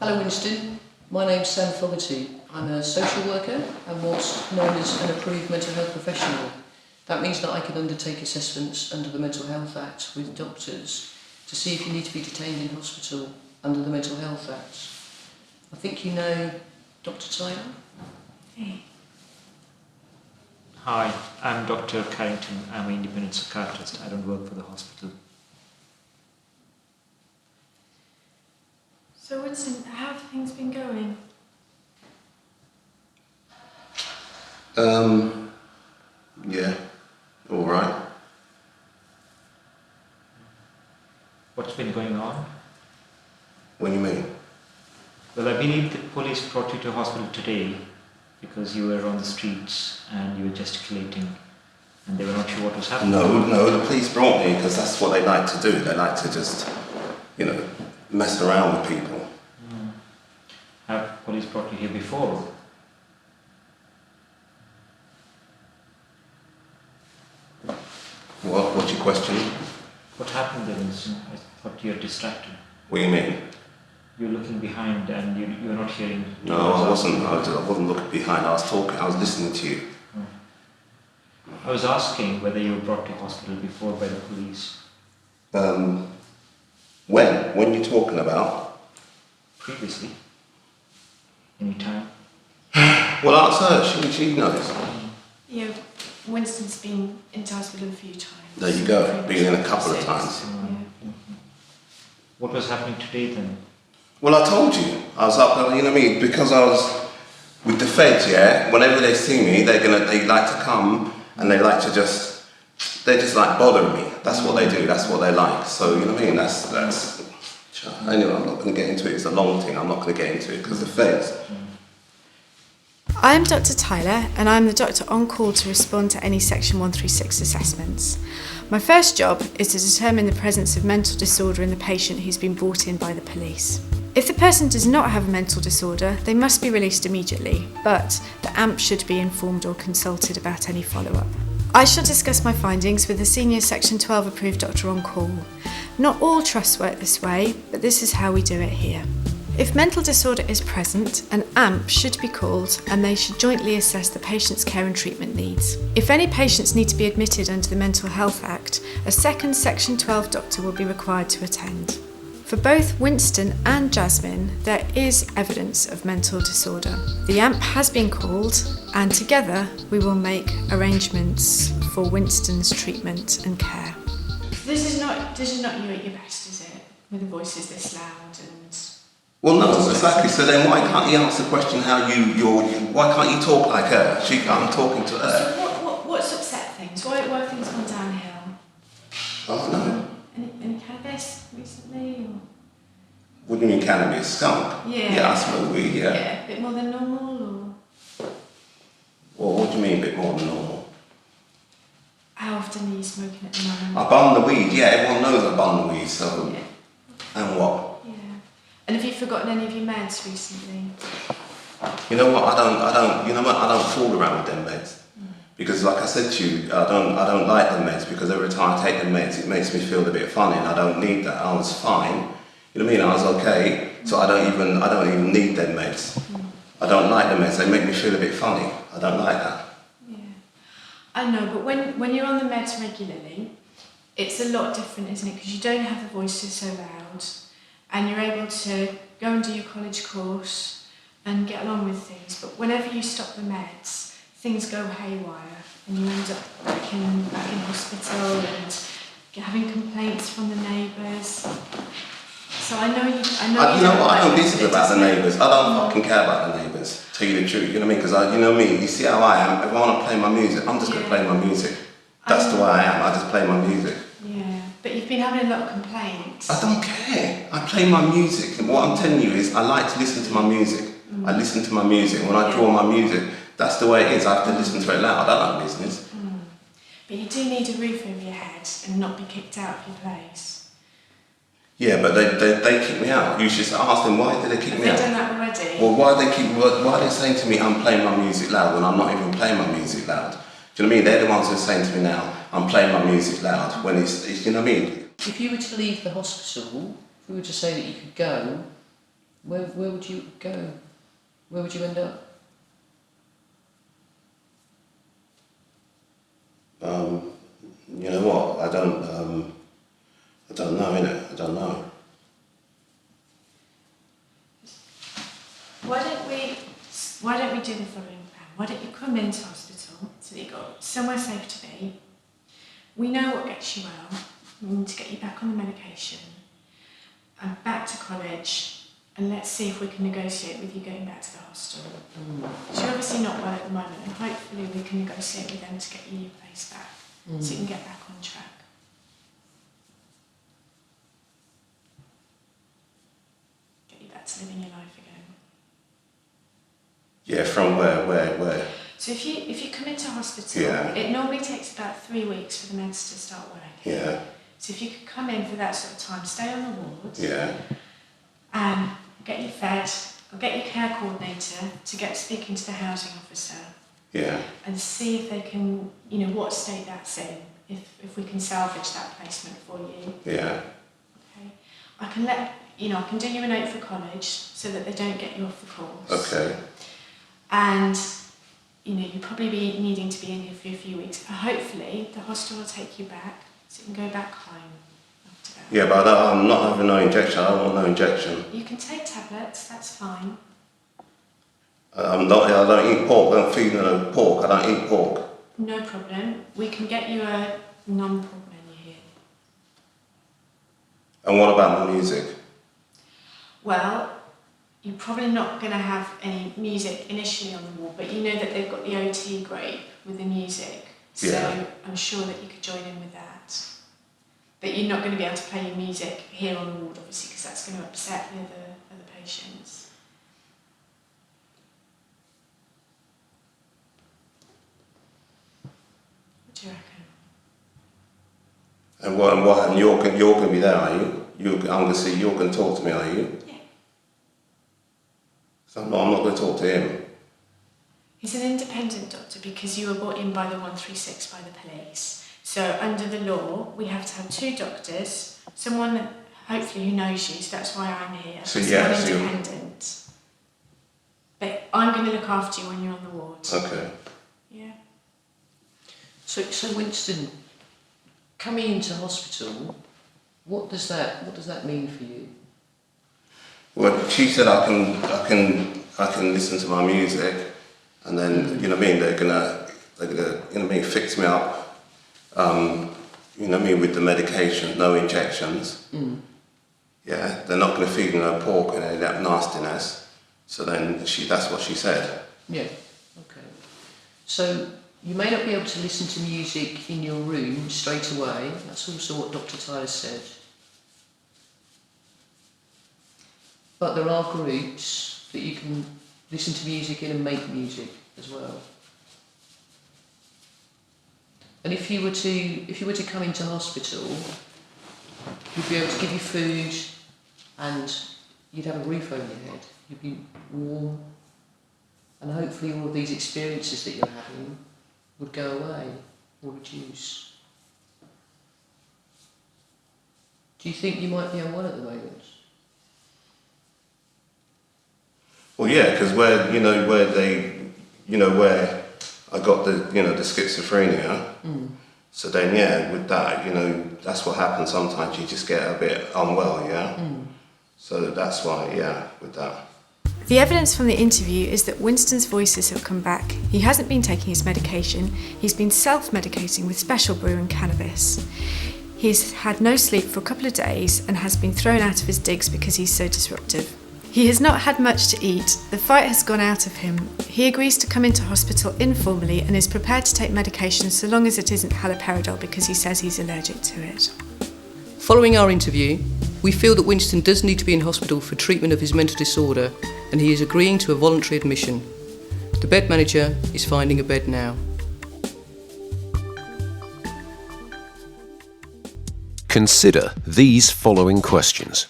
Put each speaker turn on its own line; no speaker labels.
Hello Winston, my name's Sam Fogarty. I'm a social worker and what's known as an approved mental health professional. That means that I can undertake assessments under the Mental Health Act with doctors to see if you need to be detained in hospital under the Mental Health Act. I think you know Dr. Tyler?
Hey.
Hi, I'm Dr. Carrington. I'm an independent psychiatrist. I don't work for the hospital.
So Winston, how have things been going?
Yeah, all right.
What's been going on?
What do you mean?
Well, I believe the police brought you to hospital today because you were on the streets and you were gesticulating and they were not sure what was happening.
No, the police brought me because that's what they like to do. They like to just, mess around with people.
Have police brought you here before?
What's your question?
What happened then, Winston? I thought you were distracted.
What do you mean?
You were looking behind and you were not hearing.
No, I wasn't. I wasn't looking behind. I was talking. I was listening to you.
I was asking whether you were brought to hospital before by the police.
When? When you talking about?
Previously. Any time.
Well, ask her. She knows.
Yeah, Winston's been into hospital a few times.
There you go. Been in a couple of times.
Yeah.
What was happening today then?
Well, I told you. I was up. You know what I mean? Because I was with the feds. Yeah. Whenever they see me, they like to come and they like to they just like bother me. That's what they do. That's what they like. So you know what I mean? That's. Anyway, I'm not going to get into it. It's a long thing. I'm not going to get into it because the feds.
I am Dr. Tyler and I'm the doctor on call to respond to any Section 136 assessments. My first job is to determine the presence of mental disorder in the patient who's been brought in by the police. If the person does not have a mental disorder, they must be released immediately, but the AMP should be informed or consulted about any follow-up. I shall discuss my findings with the senior Section 12 approved doctor on call. Not all trusts work this way, but this is how we do it here. If mental disorder is present, an AMP should be called and they should jointly assess the patient's care and treatment needs. If any patients need to be admitted under the Mental Health Act, a second Section 12 doctor will be required to attend. For both Winston and Jasmine, there is evidence of mental disorder. The AMP has been called and together we will make arrangements for Winston's treatment and care. This is not you at your best, is it? With the voices this loud and...
Well, no, exactly. So then, why can't you answer the question? Why can't you talk like her? I'm talking to her.
So what's upset things? Why have things gone downhill?
Oh no.
Any cannabis recently? Or?
What do you mean cannabis? Skunk?
Yeah.
Yeah, I smoke weed. Yeah.
Yeah, a bit more than normal, or?
Well, what do you mean a bit more than normal?
How often are you smoking at the moment?
I bum the weed. Yeah, everyone knows I bum the weed. So.
Yeah.
And what?
And have you forgotten any of your meds recently?
You know what? I don't fool around with them meds. Because like I said to you, I don't like the meds because every time I take the meds it makes me feel a bit funny and I don't need that. I was fine. You know what I mean? I was okay. So I don't even need them meds. I don't like the meds, they make me feel a bit funny. I don't like that.
Yeah. I know, but when you're on the meds regularly, it's a lot different, isn't it? Because you don't have the voices so loud. And you're able to go and do your college course and get along with things. But whenever you stop the meds, things go haywire and you end up back in hospital and having complaints from the neighbours. So I know you
I don't listen about the neighbours. I don't fucking care about the neighbours, tell you the truth. You know what I mean? Because you know me, you see how I am. If I want to play my music, I'm just going to play my music. That's the way I am. I just play my music.
Yeah, but you've been having a lot of complaints.
I don't care. I play my music. And what I'm telling you is I like to listen to my music. I listen to my music. When I draw my music, that's the way it is. I have to listen to it loud. I don't like business.
But you do need a roof over your head and not be kicked out of your place.
Yeah, but they kick me out. You should ask them why did they kick me out.
Have they done that already?
Well, why are they saying to me I'm playing my music loud when I'm not even playing my music loud? Do you know what I mean? They're the ones who are saying to me now, I'm playing my music loud when it's you know what I mean?
If you were to leave the hospital, if we were to say that you could go, Where would you go? Where would you end up?
You know what? I don't know, innit? I don't know.
Why don't we do the following plan? Why don't you come into hospital so that you've got somewhere safe to be? We know what gets you well. We need to get you back on the medication and back to college, and let's see if we can negotiate with you going back to the hostel. So you're obviously not well at the moment, and hopefully we can negotiate with them to get you your place back so you can get back on track. Get you back to living your life again.
Yeah, from where?
So if you come into hospital,
Yeah.
it normally takes about 3 weeks for the meds to start working.
Yeah,
So if you could come in for that sort of time, stay on the ward,
yeah,
and get you fed, or get your care coordinator to get speaking to the housing officer
yeah.
and see if they can, what state that's in, if we can salvage that placement for you.
Yeah,
Okay. I can do you a note for college so that they don't get you off the course.
okay.
And you'll probably be needing to be in here for a few weeks. Hopefully the hostel will take you back so you can go back home after that.
Yeah, but I'm not having no injection. I don't want no injection.
You can take tablets, that's fine.
I don't eat pork. I don't feed no pork. I don't eat pork.
No problem. We can get you a non-pork menu here.
And what about the music?
Well, you're probably not going to have any music initially on the wall, but you know that they've got the OT grape with the music, so
Yeah.
I'm sure that you could join in with that. But you're not going to be able to play your music here on the ward, obviously, because that's going to upset the other patients. What do you reckon?
And you're going to be there, are you? I'm going to see. You're going to talk to me, are you?
Yeah.
So I'm not going to talk to him.
He's an independent doctor because you were brought in by the 136 by the police. So under the law, we have to have 2 doctors, someone hopefully who knows you, so that's why I'm here.
So,
It's
yeah,
not
so you're-
independent. But I'm going to look after you when you're on the ward.
Okay.
Yeah.
So Winston, coming into hospital, what does that mean for you?
Well, she said I can listen to my music, and then they're gonna fix me up. With the medication, no injections. Yeah, they're not going to feed me no pork and any of that nastiness. So then that's what she said.
Yeah, okay. So you may not be able to listen to music in your room straight away. That's also what Dr. Tyler said. But there are groups that you can listen to music in and make music as well. And if you were to come into hospital, you'd be able to give you food and you'd have a roof over your head. You'd be warm, and hopefully all of these experiences that you're having would go away or reduce. Do you think you might be unwell at the moment?
Well, yeah, because where I got the schizophrenia. So then, yeah, with that, that's what happens sometimes. You just get a bit unwell, yeah. So that's why, yeah, with that.
The evidence from the interview is that Winston's voices have come back. He hasn't been taking his medication. He's been self-medicating with special brew and cannabis. He's had no sleep for a couple of days and has been thrown out of his digs because he's so disruptive. He has not had much to eat. The fight has gone out of him. He agrees to come into hospital informally and is prepared to take medication so long as it isn't haloperidol because he says he's allergic to it.
Following our interview, we feel that Winston does need to be in hospital for treatment of his mental disorder, and he is agreeing to a voluntary admission. The bed manager is finding a bed now.
Consider these following questions.